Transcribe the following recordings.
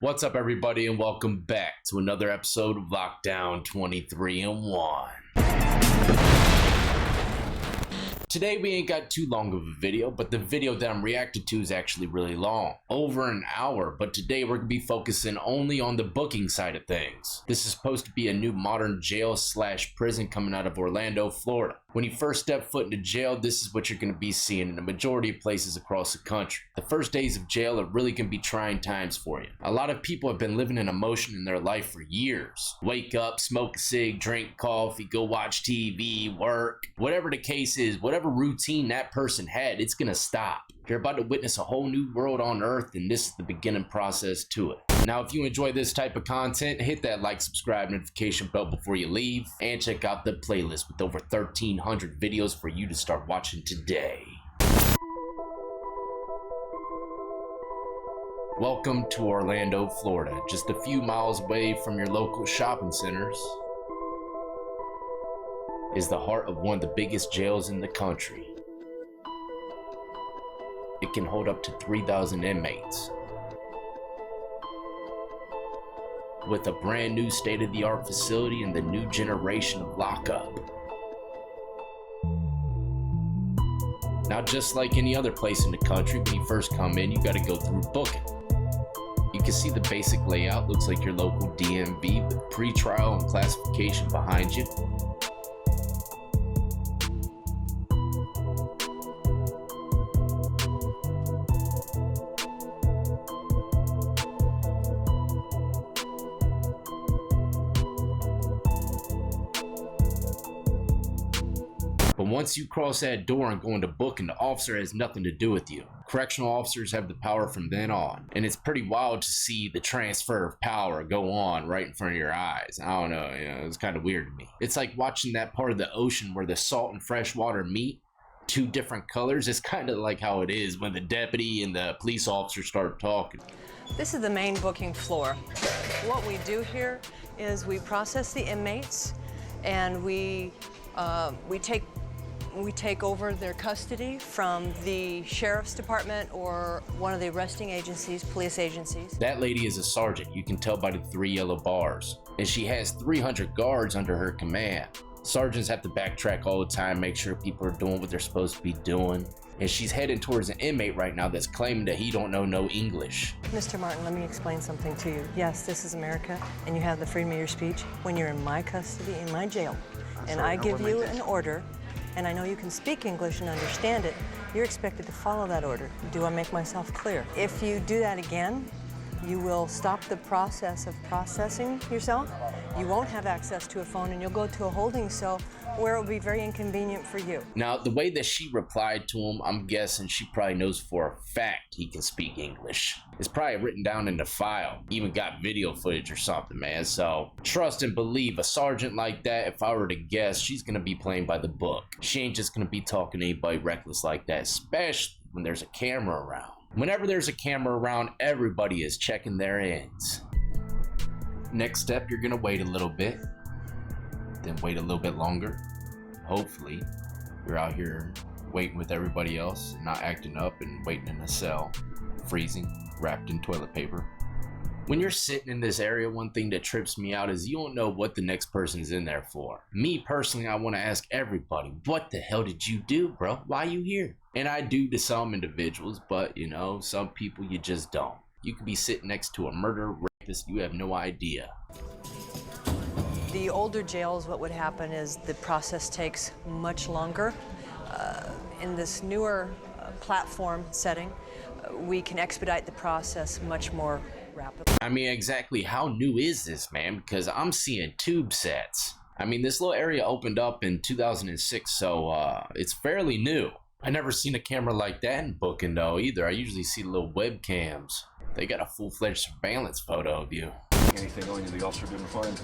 What's up, everybody, and welcome back to another episode of Lockdown 23 and 1. Today we ain't got too long of a video, but the video that I'm reacting to is actually really long, over an hour, but today we're going to be focusing only on the booking side of things. This is supposed to be a new modern jail slash prison coming out of Orlando, Florida. When you first step foot into jail, this is what you're going to be seeing in a majority of places across the country. The first days of jail are really going to be trying times for you. A lot of people have been living in emotion in their life for years. Wake up, smoke a cig, drink coffee, go watch TV, work, whatever the case is, whatever routine that person had, it's going to stop. You're about to witness a whole new world on earth, and this is the beginning process to it. Now, if you enjoy this type of content, hit that like, subscribe, notification bell before you leave, and check out the playlist with over 1,300 videos for you to start watching today. Welcome to Orlando, Florida, just a few miles away from your local shopping centers. Is the heart of one of the biggest jails in the country. It can hold up to 3,000 inmates. With a brand new state-of-the-art facility and the new generation of lockup. Now, just like any other place in the country, when you first come in, you gotta go through booking. You can see the basic layout looks like your local DMV with pre-trial and classification behind you. But once you cross that door and go into booking, the officer has nothing to do with you. Correctional officers have the power from then on. And it's pretty wild to see the transfer of power go on right in front of your eyes. I don't know, it's kind of weird to me. It's like watching that part of the ocean where the salt and fresh water meet, two different colors. It's kind of like how it is when the deputy and the police officer start talking. This is the main booking floor. What we do here is we process the inmates and we take over their custody from the sheriff's department or one of the arresting agencies, police agencies. That lady is a sergeant, you can tell by the 3 yellow bars. And she has 300 guards under her command. Sergeants have to backtrack all the time, make sure people are doing what they're supposed to be doing. And she's heading towards an inmate right now that's claiming that he don't know no English. Mr. Martin, let me explain something to you. Yes, this is America, and you have the freedom of your speech when you're in my custody, in my jail. And I give you an order, and I know you can speak English and understand it, you're expected to follow that order. Do I make myself clear? If you do that again, you will stop the process of processing yourself. You won't have access to a phone, and you'll go to a holding cell where it will be very inconvenient for you. Now, the way that she replied to him, I'm guessing she probably knows for a fact he can speak English. It's probably written down in the file. Even got video footage or something, man. So trust and believe a sergeant like that, if I were to guess, she's gonna be playing by the book. She ain't just gonna be talking to anybody reckless like that, especially when there's a camera around. Whenever there's a camera around, everybody is checking their ends. Next step, you're gonna wait a little bit, then wait a little bit longer. Hopefully, you're out here waiting with everybody else, not acting up and waiting in a cell, freezing, wrapped in toilet paper. When you're sitting in this area, one thing that trips me out is you don't know what the next person's in there for. Me personally, I want to ask everybody, what the hell did you do, bro? Why you here? And I do to some individuals, but some people you just don't. You could be sitting next to a murderer, rapist, you have no idea. The older jails, what would happen is the process takes much longer. In this newer platform setting, we can expedite the process much more rapidly. I mean, exactly how new is this, man? Because I'm seeing tube sets. I mean, this little area opened up in 2006, so it's fairly new. I never seen a camera like that in booking though either. I usually see little webcams. They got a full-fledged surveillance photo of you. Anything on you the officer didn't find?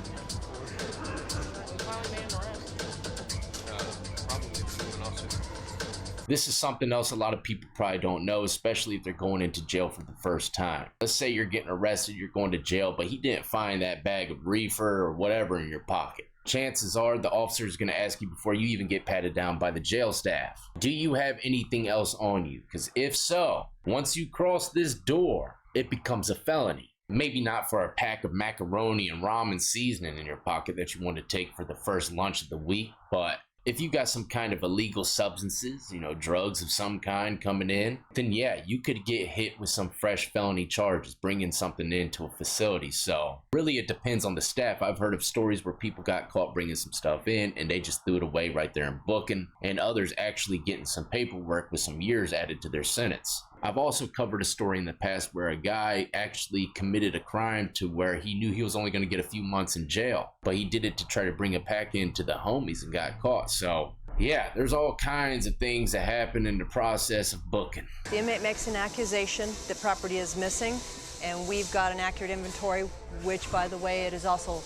This is something else a lot of people probably don't know, especially if they're going into jail for the first time. Let's say you're getting arrested, you're going to jail, but he didn't find that bag of reefer or whatever in your pocket. Chances are the officer is going to ask you before you even get patted down by the jail staff, do you have anything else on you? Because if so, once you cross this door, it becomes a felony. Maybe not for a pack of macaroni and ramen seasoning in your pocket that you want to take for the first lunch of the week, but if you got some kind of illegal substances, drugs of some kind coming in, then yeah, you could get hit with some fresh felony charges, bringing something into a facility. So really it depends on the staff. I've heard of stories where people got caught bringing some stuff in and they just threw it away right there in booking, and others actually getting some paperwork with some years added to their sentence. I've also covered a story in the past where a guy actually committed a crime to where he knew he was only going to get a few months in jail, but he did it to try to bring a pack into the homies and got caught. So yeah, there's all kinds of things that happen in the process of booking. The inmate makes an accusation that property is missing, and we've got an accurate inventory, which, by the way, it is also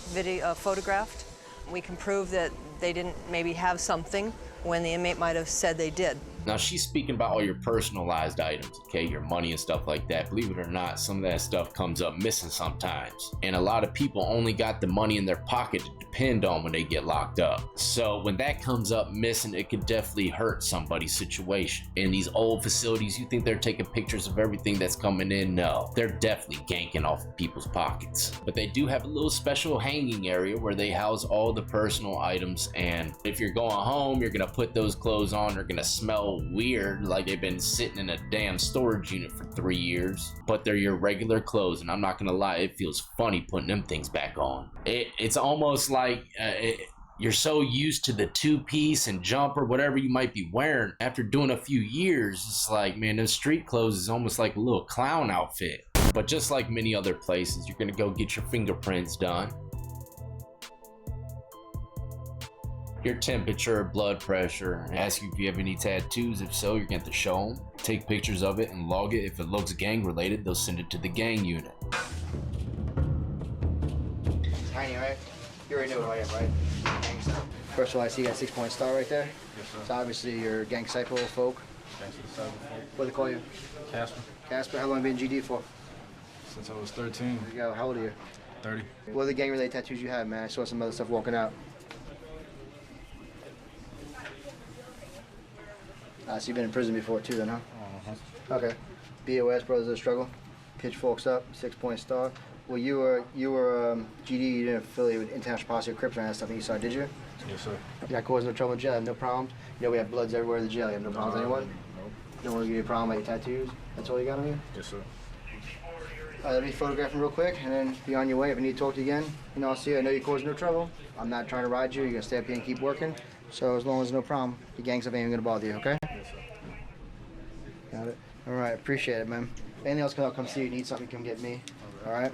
photographed. We can prove that they didn't maybe have something when the inmate might have said they did. Now, she's speaking about all your personalized items, okay, your money and stuff like that. Believe it or not, some of that stuff comes up missing sometimes. And a lot of people only got the money in their pocket to depend on when they get locked up. So when that comes up missing, it could definitely hurt somebody's situation. In these old facilities, you think they're taking pictures of everything that's coming in? No, they're definitely ganking off of people's pockets. But they do have a little special hanging area where they house all the personal items. And if you're going home, you're gonna put those clothes on, they're gonna smell weird, like they've been sitting in a damn storage unit for 3 years, but they're your regular clothes, and I'm not gonna lie, it feels funny putting them things back on. It's almost like you're so used to the two-piece and jumper, whatever you might be wearing, after doing a few years, it's like, man, those street clothes is almost like a little clown outfit. But just like many other places, you're gonna go get your fingerprints done, your temperature, blood pressure, and ask you if you have any tattoos. If so, you're going to have to show them. Take pictures of it and log it. If it looks gang related, they'll send it to the gang unit. Tiny, right? You already know who I am, right? First of all, I see you got a 6-point star right there. Yes, sir. So obviously you're gang psycho folk. What do they call you? Casper. Casper. How long have you been GD for? Since I was 13. There you go. How old are you? 30. What are the gang related tattoos you have, man? I saw some other stuff walking out. So you've been in prison before too, then, huh? Okay. BOS, Brothers of the Struggle, Pitchforks Up, 6-point star. Well, you were GD. You didn't affiliate with International Posse or Crips or any of that stuff. You saw, did you? Yes, sir. You not causing no trouble in jail. Have no problems. We have bloods everywhere in the jail. You have no problems with anyone. Nope. Don't want to give you a problem with your tattoos. That's all you got on you. Yes, sir. Let me photograph him real quick, and then be on your way. If I need to talk to you again, I'll see you. I know you caused no trouble. I'm not trying to ride you. You're gonna stay up here and keep working. So as long as no problem, the gang stuff ain't even gonna bother you. Okay? Yes, sir. Got it. All right. Appreciate it, man. If anything else, I'll come see you. Need something, come get me. All right.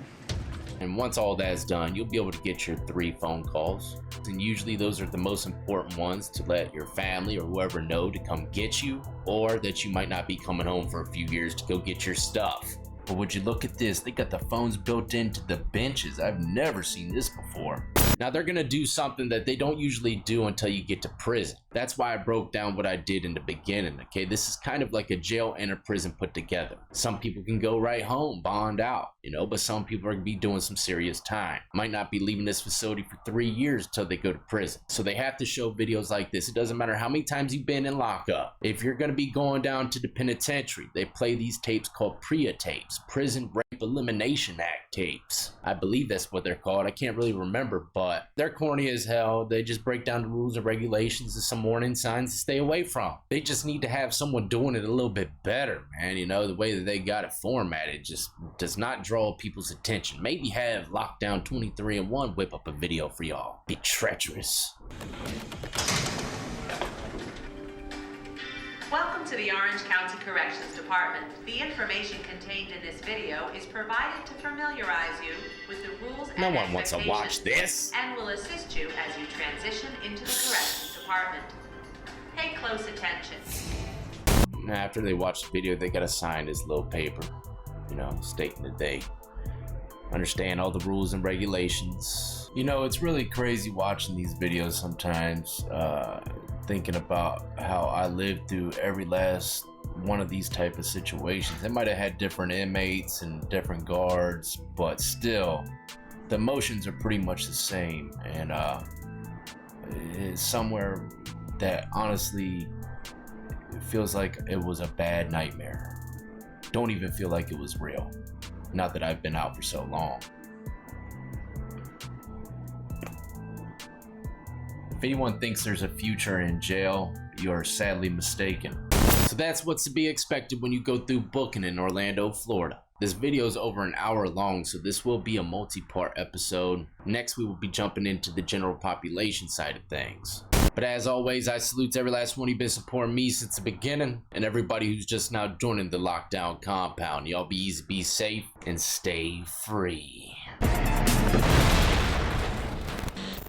And once all that's done, you'll be able to get your 3 phone calls. And usually those are the most important ones to let your family or whoever know to come get you, or that you might not be coming home for a few years to go get your stuff. But would you look at this? They got the phones built into the benches. I've never seen this before. Now they're gonna do something that they don't usually do until you get to prison. That's why I broke down what I did in the beginning, okay? This is kind of like a jail and a prison put together. Some people can go right home, bond out, but some people are gonna be doing some serious time. Might not be leaving this facility for 3 years until they go to prison. So they have to show videos like this. It doesn't matter how many times you've been in lockup. If you're gonna be going down to the penitentiary, they play these tapes called PREA tapes, Prison Rape Elimination Act tapes. I believe that's what they're called. I can't really remember, but they're corny as hell. They just break down the rules and regulations and some warning signs to stay away from. They just need to have someone doing it a little bit better, man. The way that they got it formatted just does not draw people's attention. Maybe have Lockdown 23-in-1 whip up a video for y'all. Be treacherous. Welcome to the Orange County Corrections Department. The information contained in this video is provided to familiarize you with the rules and No one wants to watch expectations this. and will assist you as you transition into the Corrections Department. Pay close attention. After they watch the video, they gotta sign this little paper, stating that they understand all the rules and regulations. It's really crazy watching these videos sometimes, thinking about how I lived through every last one of these type of situations. They might have had different inmates and different guards, but still, the emotions are pretty much the same. And it's somewhere that honestly it feels like it was a bad nightmare. Don't even feel like it was real. Not that I've been out for so long. If anyone thinks there's a future in jail, you are sadly mistaken. So that's what's to be expected when you go through booking in Orlando, Florida. This video is over an hour long, so this will be a multi-part episode. Next, we will be jumping into the general population side of things. But as always, I salute every last one of you been supporting me since the beginning, and everybody who's just now joining the lockdown compound. Y'all be easy, be safe, and stay free.